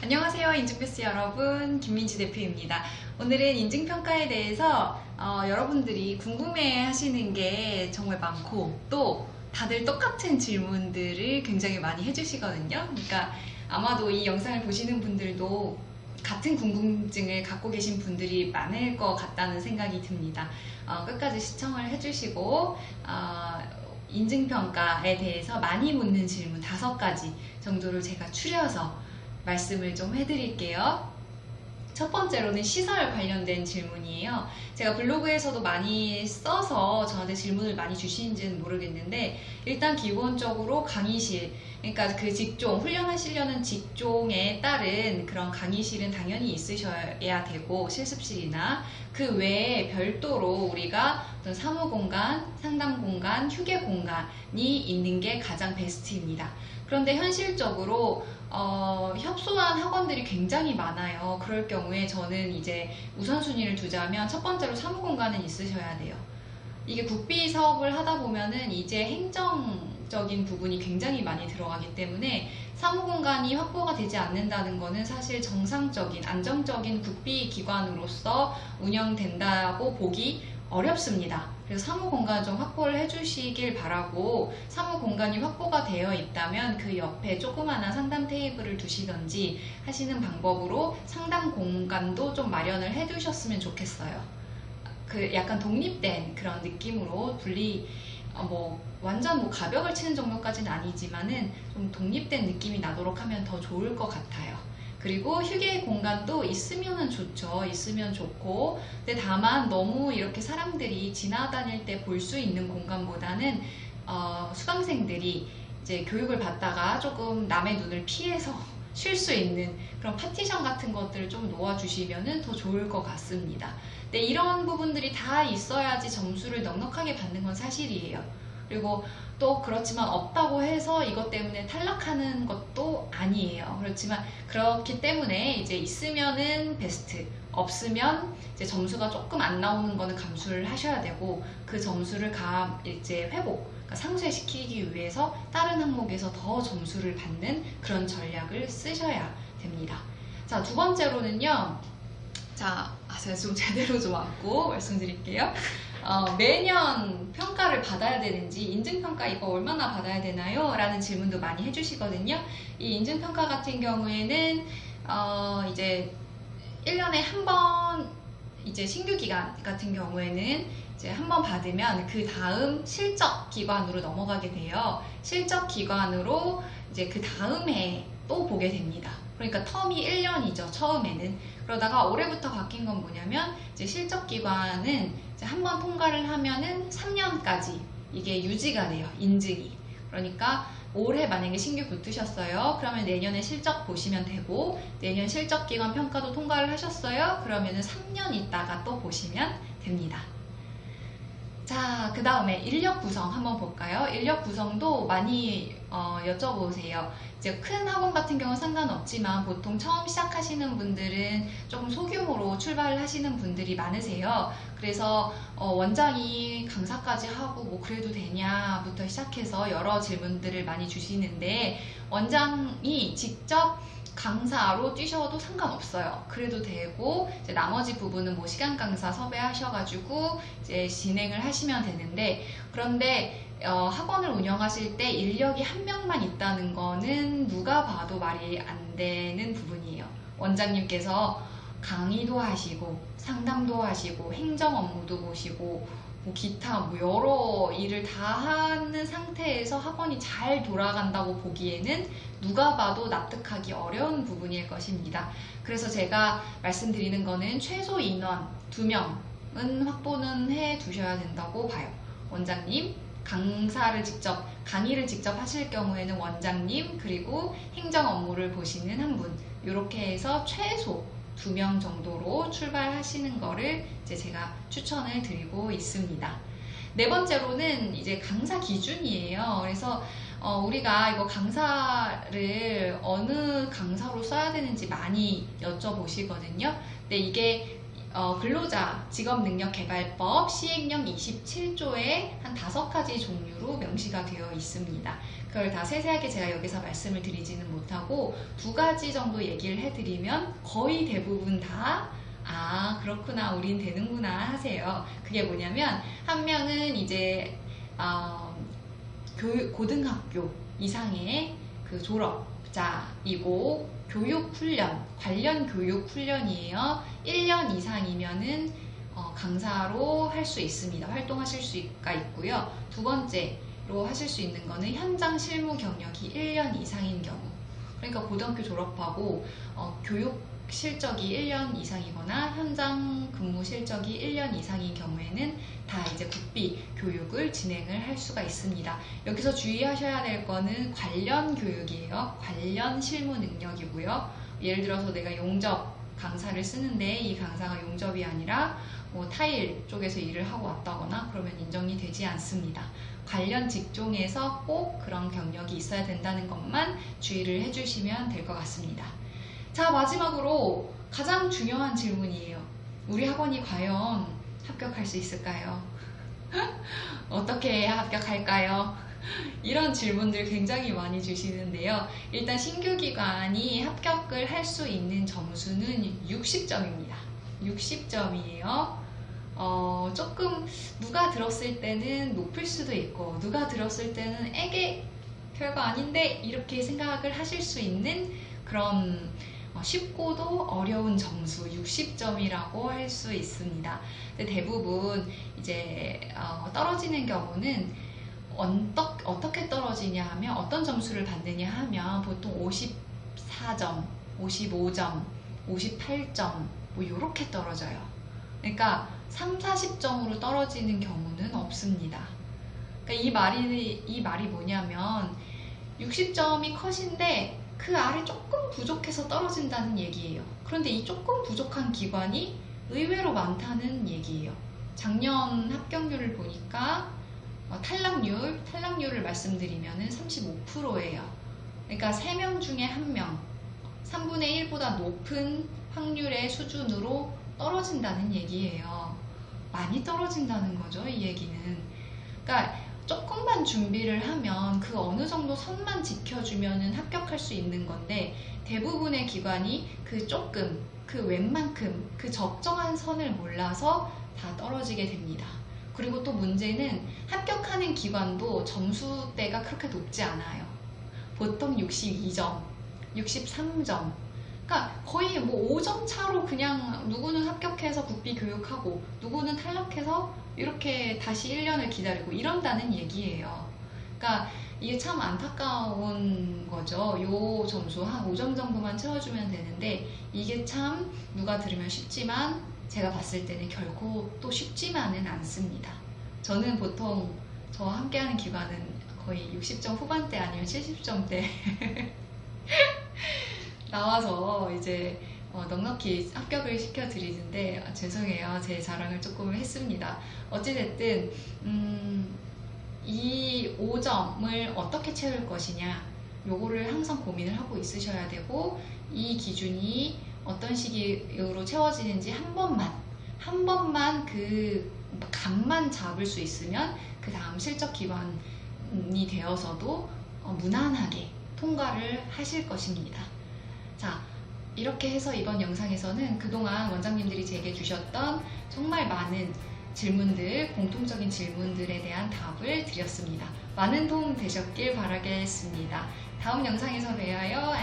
안녕하세요, 인증패스 여러분. 김민지 대표입니다. 오늘은 인증평가에 대해서 여러분들이 궁금해 하시는 게 정말 많고 또 다들 똑같은 질문들을 굉장히 많이 해주시거든요. 그러니까 아마도 이 영상을 보시는 분들도 같은 궁금증을 갖고 계신 분들이 많을 것 같다는 생각이 듭니다. 끝까지 시청을 해주시고 인증평가에 대해서 많이 묻는 질문 5가지 정도를 제가 추려서 말씀을 좀 해드릴게요. 첫 번째로는 시설 관련된 질문이에요. 제가 블로그에서도 많이 써서 저한테 질문을 많이 주시는지는 모르겠는데, 일단 기본적으로 강의실, 그러니까 그 직종, 훈련하시려는 직종에 따른 그런 강의실은 당연히 있으셔야 되고, 실습실이나 그 외에 별도로 우리가 어떤 사무 공간, 상담 공간, 휴게 공간이 있는 게 가장 베스트입니다. 그런데 현실적으로 협소한 학원들이 굉장히 많아요. 그럴 경우에 저는 이제 우선순위를 두자면 첫 번째로 사무공간은 있으셔야 돼요. 이게 국비 사업을 하다 보면은 이제 행정적인 부분이 굉장히 많이 들어가기 때문에 사무공간이 확보가 되지 않는다는 거는 사실 정상적인 안정적인 국비 기관으로서 운영된다고 보기 어렵습니다. 그래서 사무공간 좀 확보를 해주시길 바라고, 사무공간이 확보가 되어 있다면 그 옆에 조그마한 상담 테이블을 두시던지 하시는 방법으로 상담 공간도 좀 마련을 해두셨으면 좋겠어요. 그 약간 독립된 그런 느낌으로 완전 가벽을 치는 정도까지는 아니지만은 좀 독립된 느낌이 나도록 하면 더 좋을 것 같아요. 그리고 휴게 공간도 있으면 좋죠. 있으면 좋고, 근데 다만 너무 이렇게 사람들이 지나다닐 때 볼 수 있는 공간보다는 수강생들이 이제 교육을 받다가 조금 남의 눈을 피해서 쉴 수 있는 그런 파티션 같은 것들을 좀 놓아주시면 더 좋을 것 같습니다. 근데 이런 부분들이 다 있어야지 점수를 넉넉하게 받는 건 사실이에요. 그리고 또 그렇지만 없다고 해서 이것 때문에 탈락하는 것도 아니에요. 그렇지만 그렇기 때문에 이제 있으면은 베스트, 없으면 이제 점수가 조금 안 나오는 거는 감수를 하셔야 되고, 그 점수를 이제 그러니까 상쇄시키기 위해서 다른 항목에서 더 점수를 받는 그런 전략을 쓰셔야 됩니다. 자, 두 번째로는요. 제가 좀 제대로 좀 안고 말씀드릴게요. 매년 평가를 받아야 되는지, 인증평가 이거 얼마나 받아야 되나요? 라는 질문도 많이 해주시거든요. 이 인증평가 같은 경우에는 이제 1년에 한 번, 이제 신규 기간 같은 경우에는 이제 한 번 받으면 그 다음 실적 기관으로 넘어가게 돼요. 실적 기관으로 이제 그 다음 해에 또 보게 됩니다. 그러니까 텀이 1년이죠, 처음에는. 그러다가 올해부터 바뀐 건 뭐냐면, 이제 실적 기관은 한 번 통과를 하면은 3년까지 이게 유지가 돼요, 인증이. 그러니까 올해 만약에 신규 붙으셨어요. 그러면 내년에 실적 보시면 되고, 내년 실적 기관 평가도 통과를 하셨어요. 그러면은 3년 있다가 또 보시면 됩니다. 자, 그 다음에 인력 구성 한번 볼까요? 인력 구성도 많이 여쭤보세요. 이제 큰 학원 같은 경우는 상관없지만 보통 처음 시작하시는 분들은 조금 소규모로 출발을 하시는 분들이 많으세요. 그래서 원장이 강사까지 하고 뭐 그래도 되냐부터 시작해서 여러 질문들을 많이 주시는데, 원장이 직접 강사로 뛰셔도 상관없어요. 그래도 되고, 이제 나머지 부분은 뭐 시간 강사 섭외하셔가지고 이제 진행을 하시면 되는데, 그런데 학원을 운영하실 때 인력이 한 명만 있다는 거는 누가 봐도 말이 안 되는 부분이에요. 원장님께서 강의도 하시고 상담도 하시고 행정 업무도 보시고 뭐 기타 여러 일을 다 하는 상태에서 학원이 잘 돌아간다고 보기에는 누가 봐도 납득하기 어려운 부분일 것입니다. 그래서 제가 말씀드리는 거는 최소 인원 2명은 확보는 해 두셔야 된다고 봐요. 원장님, 강의를 직접 하실 경우에는 원장님, 그리고 행정 업무를 보시는 한 분, 이렇게 해서 최소 2명 정도로 출발하시는 거를 이제 제가 추천을 드리고 있습니다. 네 번째로는 이제 강사 기준이에요. 그래서 우리가 이거 강사를 어느 강사로 써야 되는지 많이 여쭤보시거든요. 근데 이게 근로자 직업능력개발법 시행령 27조에 한 5가지 종류로 명시가 되어 있습니다. 그걸 다 세세하게 제가 여기서 말씀을 드리지는 못하고 2가지 정도 얘기를 해드리면 거의 대부분 다 그렇구나, 우린 되는구나 하세요. 그게 뭐냐면, 한 명은 이제 고등학교 이상의 그 졸업자이고 교육훈련, 관련 교육훈련이에요. 1년 이상이면은 강사로 할 수 있습니다. 활동하실 수가 있고요. 2번째로 하실 수 있는 거는 현장 실무 경력이 1년 이상인 경우. 그러니까 고등학교 졸업하고 교육 실적이 1년 이상이거나 현장 근무 실적이 1년 이상인 경우에는 다 이제 국비 교육을 진행을 할 수가 있습니다. 여기서 주의하셔야 될 거는 관련 교육이에요. 관련 실무 능력이고요. 예를 들어서 내가 용접 강사를 쓰는데 이 강사가 용접이 아니라 뭐 타일 쪽에서 일을 하고 왔다거나 그러면 인정이 되지 않습니다. 관련 직종에서 꼭 그런 경력이 있어야 된다는 것만 주의를 해주시면 될 것 같습니다. 자, 마지막으로 가장 중요한 질문이에요. 우리 학원이 과연 합격할 수 있을까요? 어떻게 해야 합격할까요? 이런 질문들 굉장히 많이 주시는데요. 일단 신규 기관이 합격을 할 수 있는 점수는 60점입니다. 60점이에요. 조금 누가 들었을 때는 높을 수도 있고 누가 들었을 때는 에게 별거 아닌데 이렇게 생각을 하실 수 있는 그런 쉽고도 어려운 점수 60점이라고 할 수 있습니다. 근데 대부분 이제 떨어지는 경우는 어떻게 떨어지냐 하면 어떤 점수를 받느냐 하면 보통 54점, 55점, 58점 뭐 이렇게 떨어져요. 그러니까 3, 40점으로 떨어지는 경우는 없습니다. 그러니까 이 말이 뭐냐면 60점이 컷인데 그 아래 조금 부족해서 떨어진다는 얘기예요. 그런데 이 조금 부족한 기관이 의외로 많다는 얘기예요. 작년 합격률을 보니까 탈락률을 말씀드리면 35%예요. 그러니까 3명 중에 1명, 3분의 1보다 높은 확률의 수준으로 떨어진다는 얘기예요. 많이 떨어진다는 거죠, 이 얘기는. 그러니까 조금만 준비를 하면 그 어느 정도 선만 지켜주면 합격할 수 있는 건데 대부분의 기관이 그 조금, 그 웬만큼, 그 적정한 선을 몰라서 다 떨어지게 됩니다. 그리고 또 문제는 합격하는 기관도 점수대가 그렇게 높지 않아요. 보통 62점, 63점. 그러니까 거의 뭐 5점 차로 그냥 누구는 합격해서 국비 교육하고 누구는 탈락해서 이렇게 다시 1년을 기다리고 이런다는 얘기예요. 그러니까 이게 참 안타까운 거죠. 요 점수 한 5점 정도만 채워주면 되는데 이게 참 누가 들으면 쉽지만 제가 봤을 때는 결코 또 쉽지만은 않습니다. 저는 보통 저와 함께하는 기관은 거의 60점 후반대 아니면 70점대 나와서 이제 넉넉히 합격을 시켜드리는데 죄송해요. 제 자랑을 조금 했습니다. 어찌됐든 이 5점을 어떻게 채울 것이냐 요거를 항상 고민을 하고 있으셔야 되고 이 기준이 어떤 식으로 채워지는지 한 번만 그 감만 잡을 수 있으면 그 다음 실적 기반이 되어서도 무난하게 통과를 하실 것입니다. 자, 이렇게 해서 이번 영상에서는 그동안 원장님들이 제게 주셨던 정말 많은 질문들, 공통적인 질문들에 대한 답을 드렸습니다. 많은 도움 되셨길 바라겠습니다. 다음 영상에서 뵈어요.